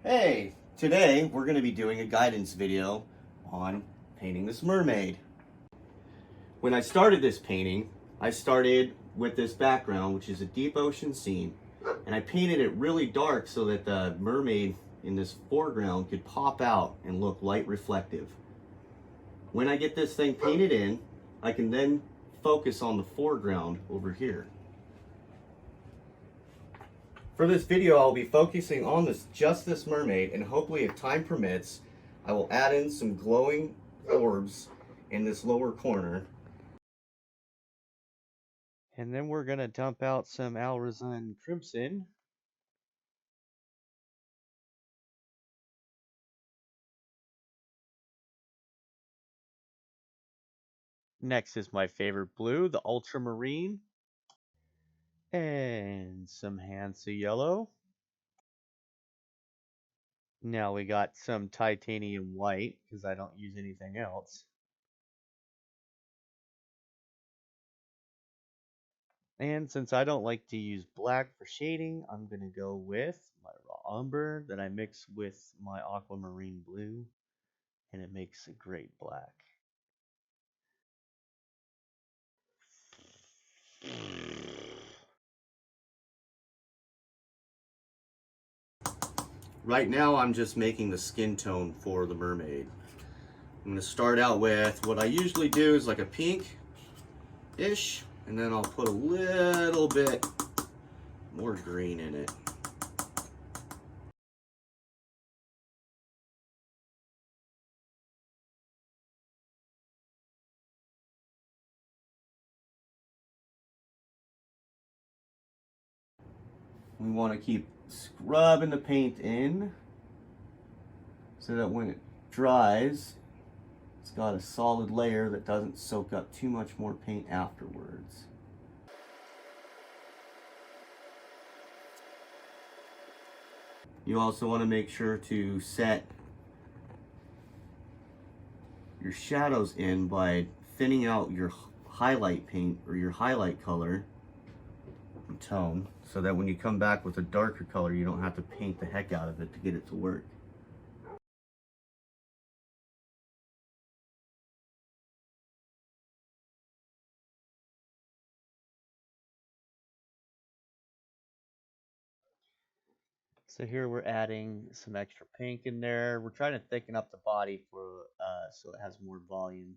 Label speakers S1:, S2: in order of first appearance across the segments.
S1: Hey, today we're going to be doing a guidance video on painting this mermaid. When I started this painting, I started with this background, which is a deep ocean scene, and I painted it really dark so that the mermaid in this foreground could pop out and look light reflective. When I get this thing painted in, I can then focus on the foreground over here. For this video, I'll be focusing on just this mermaid, and hopefully if time permits, I will add in some glowing orbs in this lower corner.
S2: And then we're going to dump out some alizarin crimson. Next is my favorite blue, the ultramarine. And some Hansa yellow. Now we got some titanium white, because I don't use anything else. And since I don't like to use black for shading, I'm going to go with my raw umber that I mix with my aquamarine blue, and it makes a great black.
S1: Right now I'm just making the skin tone for the mermaid. I'm going to start out with what I usually do is like a pink-ish, and then I'll put a little bit more green in it. We want to keep scrubbing the paint in so that when it dries, it's got a solid layer that doesn't soak up too much more paint afterwards. You also want to make sure to set your shadows in by thinning out your highlight paint or your highlight color and tone, so that when you come back with a darker color, you don't have to paint the heck out of it to get it to work.
S2: So here we're adding some extra pink in there. We're trying to thicken up the body so it has more volume.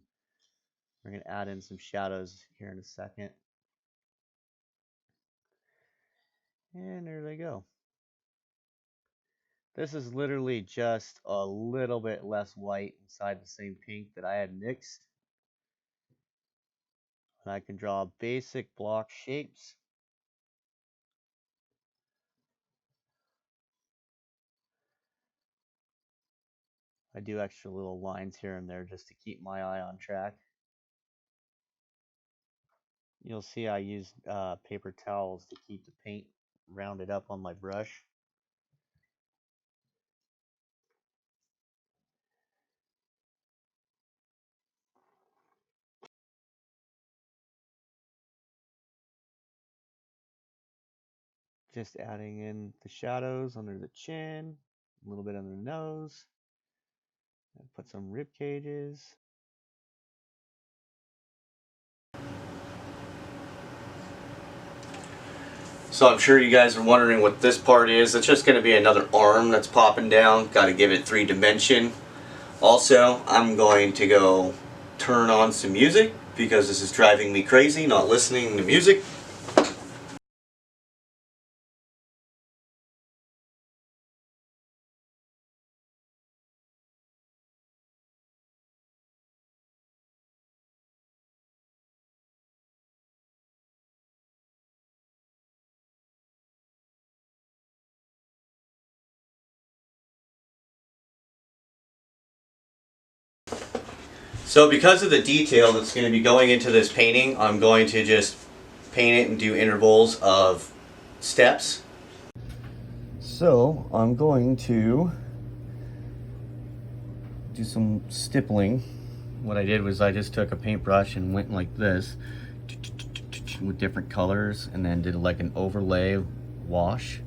S2: We're going to add in some shadows here in a second. And there they go. This is literally just a little bit less white inside the same pink that I had mixed. And I can draw basic block shapes. I do extra little lines here and there just to keep my eye on track. You'll see I use paper towels to keep the paint rounded up on my brush. Just adding in the shadows under the chin, a little bit under the nose. And put some rib cages.
S1: So I'm sure you guys are wondering what this part is. It's just going to be another arm that's popping down. Got to give it 3-dimension. Also, I'm going to go turn on some music because this is driving me crazy not listening to music. So because of the detail that's going to be going into this painting, I'm going to just paint it and do intervals of steps. So I'm going to do some stippling. What I did was I just took a paintbrush and went like this with different colors and then did like an overlay wash.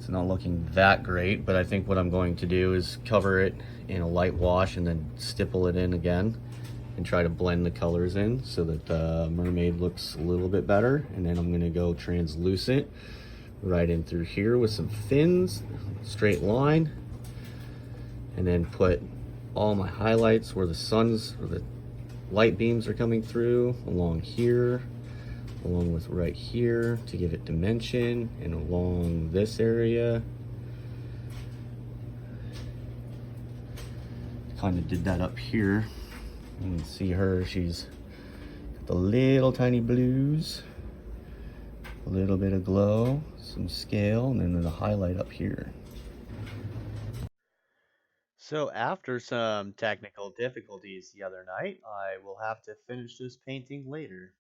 S1: It's not looking that great, but I think what I'm going to do is cover it in a light wash and then stipple it in again and try to blend the colors in so that the mermaid looks a little bit better. And then I'm gonna go translucent right in through here with some fins, straight line, and then put all my highlights where the sun's, or the light beams are coming through, along here, along with right here to give it dimension, and along this area. Kind of did that up here. You can see her, she's got the little tiny blues, a little bit of glow, some scale, and then there's a highlight up here.
S2: So after some technical difficulties the other night, I will have to finish this painting later.